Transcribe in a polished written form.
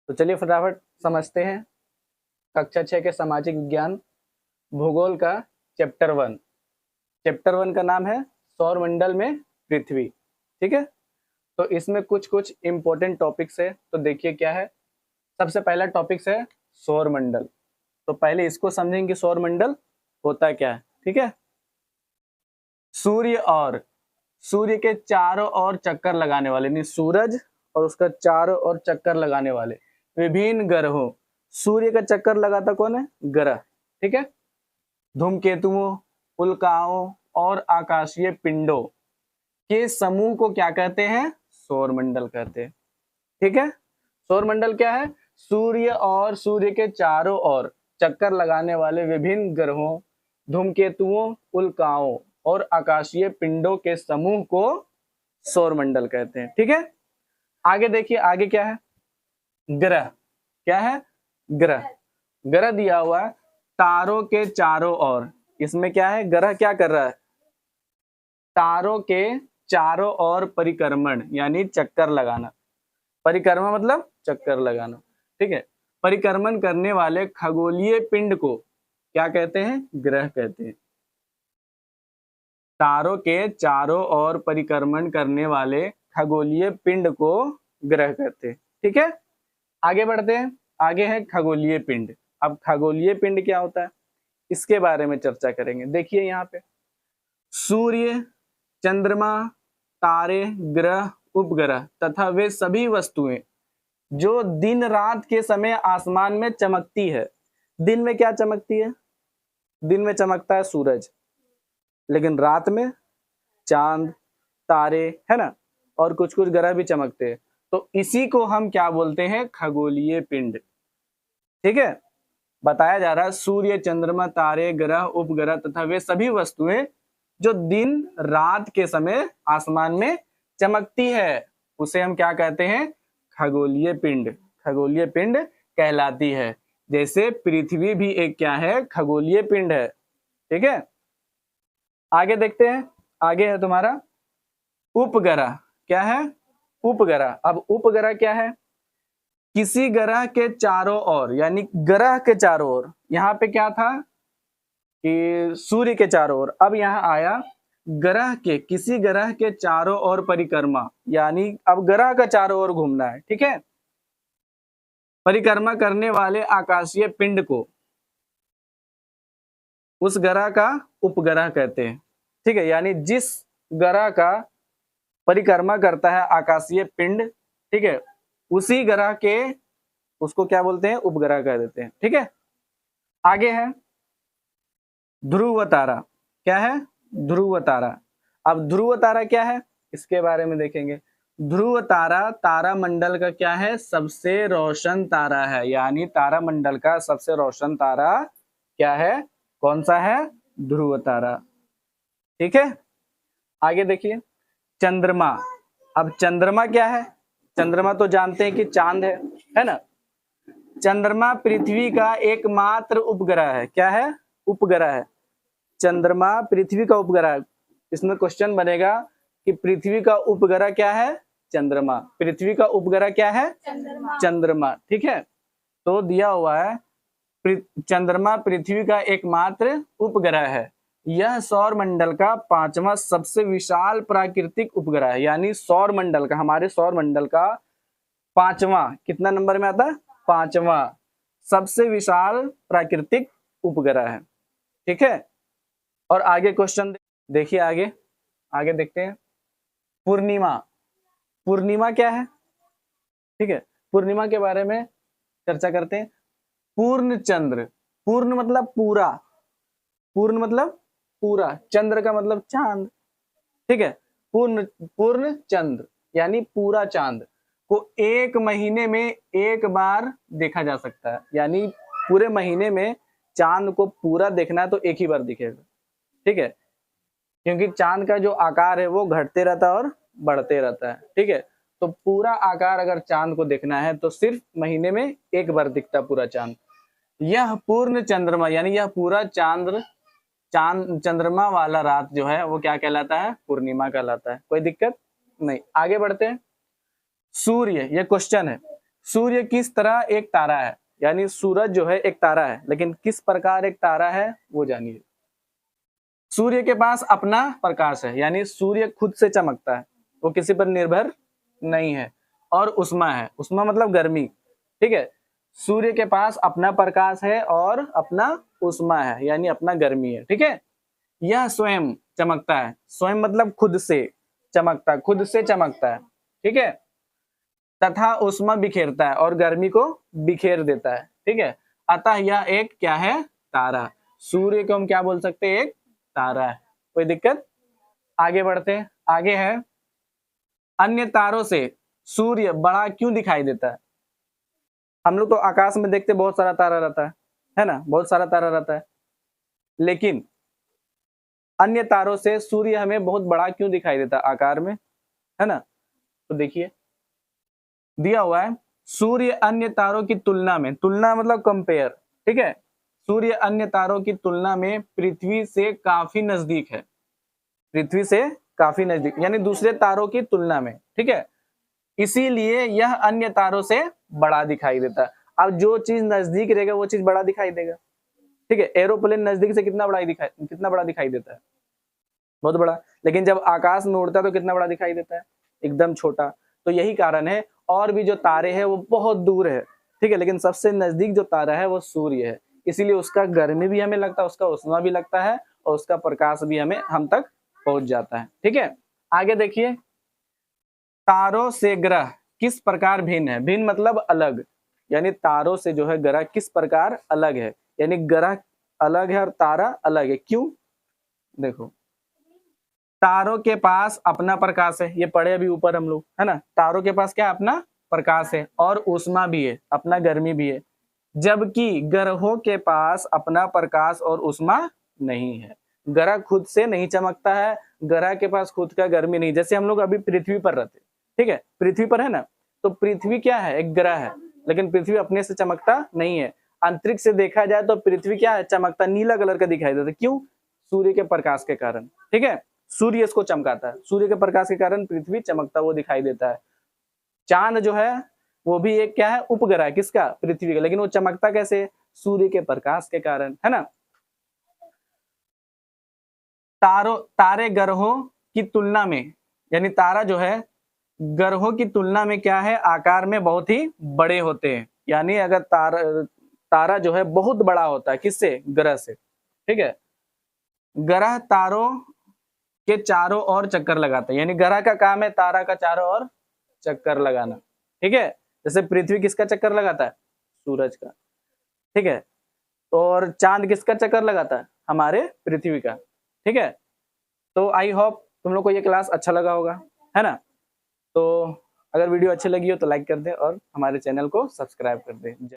तो चलिए फटाफट समझते हैं कक्षा 6 के सामाजिक विज्ञान भूगोल का चैप्टर 1। चैप्टर 1 का नाम है सौर मंडल में पृथ्वी। ठीक है, तो इसमें कुछ कुछ इंपॉर्टेंट टॉपिक्स है। तो देखिए क्या है। सबसे पहला टॉपिक्स है सौर मंडल। तो पहले इसको समझेंगे कि सौर मंडल होता क्या है। ठीक है, सूर्य के चारों ओर चक्कर लगाने वाले, नहीं सूरज और उसका चारों ओर चक्कर लगाने वाले विभिन्न ग्रहों। सूर्य का चक्कर लगाता कौन है? ग्रह। ठीक है, धूमकेतुओं, उल्काओं और आकाशीय पिंडों के समूह को क्या कहते हैं? सौर मंडल कहते हैं। ठीक है, सौर मंडल क्या है? सूर्य और सूर्य के चारों ओर चक्कर लगाने वाले विभिन्न ग्रहों, धूमकेतुओं, उल्काओं और आकाशीय पिंडों के समूह को सौर मंडल कहते हैं। ठीक है, आगे देखिए, आगे क्या है? ग्रह। क्या है? ग्रह। ग्रह दिया हुआ है तारों के चारों ओर। इसमें क्या है? ग्रह क्या कर रहा है? तारों के चारों ओर परिक्रमण यानी चक्कर लगाना। परिक्रमा मतलब चक्कर लगाना। ठीक है, परिक्रमण करने वाले खगोलीय पिंड को क्या कहते हैं? ग्रह कहते हैं। तारों के चारों ओर परिक्रमण करने वाले खगोलीय पिंड को ग्रह कहते हैं। ठीक है, आगे बढ़ते हैं। आगे है खगोलीय पिंड। अब खगोलीय पिंड क्या होता है इसके बारे में चर्चा करेंगे। देखिए यहाँ पे सूर्य, चंद्रमा, तारे, ग्रह, उपग्रह तथा वे सभी वस्तुएं जो दिन रात के समय आसमान में चमकती है। दिन में क्या चमकती है? दिन में चमकता है सूरज, लेकिन रात में चांद, तारे, है ना, और कुछ कुछ ग्रह भी चमकते हैं। तो इसी को हम क्या बोलते हैं? खगोलीय पिंड। ठीक है, बताया जा रहा है सूर्य, चंद्रमा, तारे, ग्रह, उपग्रह तथा वे सभी वस्तुएं जो दिन रात के समय आसमान में चमकती है, उसे हम क्या कहते हैं? खगोलीय पिंड। खगोलीय पिंड कहलाती है। जैसे पृथ्वी भी एक क्या है? खगोलीय पिंड है। ठीक है, आगे देखते हैं। आगे है तुम्हारा उपग्रह। क्या है? उपग्रह। अब उपग्रह क्या है? किसी ग्रह के चारों ओर, यानी ग्रह के चारों ओर, यहाँ पे क्या था कि सूर्य के चारों ओर, अब यहाँ आया ग्रह के, किसी ग्रह के चारों ओर परिक्रमा, यानी अब ग्रह का चारों ओर घूमना है। ठीक है, परिक्रमा करने वाले आकाशीय पिंड को उस ग्रह का उपग्रह कहते हैं। ठीक है, यानी जिस ग्रह का परिक्रमा करता है आकाशीय पिंड, ठीक है, उसी ग्रह के उसको क्या बोलते हैं? उपग्रह कह देते हैं। ठीक है, आगे है ध्रुव तारा। क्या है? ध्रुव तारा। अब ध्रुव तारा क्या है इसके बारे में देखेंगे। ध्रुव तारा तारामंडल का क्या है? सबसे रोशन तारा है। यानी तारामंडल का सबसे रोशन तारा क्या है? कौन सा है? ध्रुव तारा। ठीक है, आगे देखिए चंद्रमा। अब चंद्रमा क्या है? चंद्रमा तो जानते हैं कि चांद है ना। चंद्रमा पृथ्वी का एकमात्र उपग्रह है। क्या है? उपग्रह है। चंद्रमा पृथ्वी का उपग्रह है। इसमें क्वेश्चन बनेगा कि पृथ्वी का उपग्रह क्या है? चंद्रमा। पृथ्वी का उपग्रह क्या है? चंद्रमा। ठीक है, तो दिया हुआ है चंद्रमा पृथ्वी का एकमात्र उपग्रह है। यह सौर मंडल का 5वां सबसे विशाल प्राकृतिक उपग्रह है। यानी सौर मंडल का, हमारे सौर मंडल का 5वां, कितना नंबर में आता है? 5वां सबसे विशाल प्राकृतिक उपग्रह है। ठीक है, और आगे क्वेश्चन देखिए। आगे आगे देखते हैं पूर्णिमा। पूर्णिमा क्या है? ठीक है, पूर्णिमा के बारे में चर्चा करते हैं। पूर्ण चंद्र। पूर्ण मतलब पूरा, पूर्ण मतलब पूरा, चंद्र का मतलब चांद। ठीक है, पूर्ण चंद्र यानी पूरा चांद को एक महीने में एक बार देखा जा सकता है। यानी पूरे महीने में चांद को पूरा देखना है तो एक ही बार दिखेगा। ठीक है, क्योंकि चांद का जो आकार है वो घटते रहता है और बढ़ते रहता है। ठीक है, तो पूरा आकार अगर चांद को देखना है तो सिर्फ महीने में एक बार दिखता है पूरा चांद। यह पूर्ण चंद्रमा यानी यह पूरा चंद्रमा वाला रात जो है वो क्या कहलाता है? पूर्णिमा कहलाता है। कोई दिक्कत नहीं, आगे बढ़ते हैं। सूर्य, ये क्वेश्चन है, सूर्य किस तरह एक तारा है, यानी सूरज जो है एक तारा है, लेकिन किस प्रकार एक तारा है वो जानिए। सूर्य के पास अपना प्रकाश है, यानी सूर्य खुद से चमकता है, वो किसी पर निर्भर नहीं है। और उष्मा है, उष्मा मतलब गर्मी, ठीक है। सूर्य के पास अपना प्रकाश है और अपना उष्मा है, यानी अपना गर्मी है, ठीक है। यह स्वयं चमकता है, स्वयं मतलब खुद से चमकता है, खुद से चमकता है, ठीक है। तथा उष्मा बिखेरता है और गर्मी को बिखेर देता है, ठीक है। अतः यह एक क्या है, तारा। सूर्य को हम क्या बोल सकते हैं, एक तारा है। कोई दिक्कत? आगे बढ़ते हैं। आगे है, अन्य तारों से सूर्य बड़ा क्यों दिखाई देता है? हम लोग तो आकाश में देखते बहुत सारा तारा रहता है ना, बहुत सारा तारा रहता है, लेकिन अन्य तारों से सूर्य हमें बहुत बड़ा क्यों दिखाई देता है आकार में, है ना। तो देखिए दिया हुआ है, सूर्य अन्य तारों की तुलना में, तुलना मतलब कंपेयर, ठीक है। सूर्य अन्य तारों की तुलना में पृथ्वी से काफी नजदीक है, पृथ्वी से काफी नजदीक, यानी दूसरे तारों की तुलना में, ठीक है। इसीलिए यह अन्य तारों से बड़ा दिखाई देता है। अब जो चीज नजदीक रहेगा वो चीज बड़ा दिखाई देगा, ठीक है। एरोप्लेन नजदीक से कितना बड़ा दिखाई देता है, बहुत बड़ा। लेकिन जब आकाश में उड़ता है तो कितना बड़ा दिखाई देता है, एकदम छोटा। तो यही कारण है। और भी जो तारे हैं वो बहुत दूर है, ठीक है, लेकिन सबसे नजदीक जो तारा है वो सूर्य है। इसीलिए उसका गर्मी भी हमें लगता है, उसका उष्मा भी लगता है, और उसका प्रकाश भी हम तक पहुंच जाता है, ठीक है। आगे देखिए, तारों से ग्रह किस प्रकार भिन्न है? भिन्न मतलब अलग, यानी तारों से जो है ग्रह किस प्रकार अलग है, यानी ग्रह अलग है और तारा अलग है। क्यों? देखो, तारों के पास अपना प्रकाश है, ये पढ़े अभी ऊपर हम लोग, है ना। तारों के पास क्या अपना प्रकाश है और उष्मा भी है, अपना गर्मी भी है, जबकि ग्रहों के पास अपना प्रकाश और उष्मा नहीं है। ग्रह खुद से नहीं चमकता है, ग्रह के पास खुद का गर्मी नहीं। जैसे हम लोग अभी पृथ्वी पर रहते, ठीक है, पृथ्वी पर है ना, तो पृथ्वी क्या है, एक ग्रह है, लेकिन पृथ्वी अपने से चमकता नहीं है। अंतरिक्ष से देखा जाए तो पृथ्वी क्या है, चमकता नीला कलर का दिखाई देता है। क्यों? सूर्य के प्रकाश के कारण, ठीक है। सूर्य इसको चमकाता है, सूर्य के प्रकाश के कारण पृथ्वी चमकता हुआ दिखाई देता है। चांद जो है वो भी एक क्या है, उपग्रह, किसका, पृथ्वी का, लेकिन वो चमकता कैसे, सूर्य के प्रकाश के कारण, है ना। तारे ग्रहों की तुलना में, यानी तारा जो है ग्रहों की तुलना में क्या है, आकार में बहुत ही बड़े होते हैं। यानी अगर तारा जो है बहुत बड़ा होता है, किससे, ग्रह से, ठीक है। ग्रह तारों के चारों ओर चक्कर लगाता है, यानी ग्रह का काम है तारा का चारों ओर चक्कर लगाना, ठीक है। जैसे पृथ्वी किसका चक्कर लगाता है, सूरज का, ठीक है। और चांद किसका चक्कर लगाता है, हमारे पृथ्वी का, ठीक है। तो आई होप तुम लोग को ये क्लास अच्छा लगा होगा, है ना। तो अगर वीडियो अच्छी लगी हो तो लाइक कर दे और हमारे चैनल को सब्सक्राइब कर दे।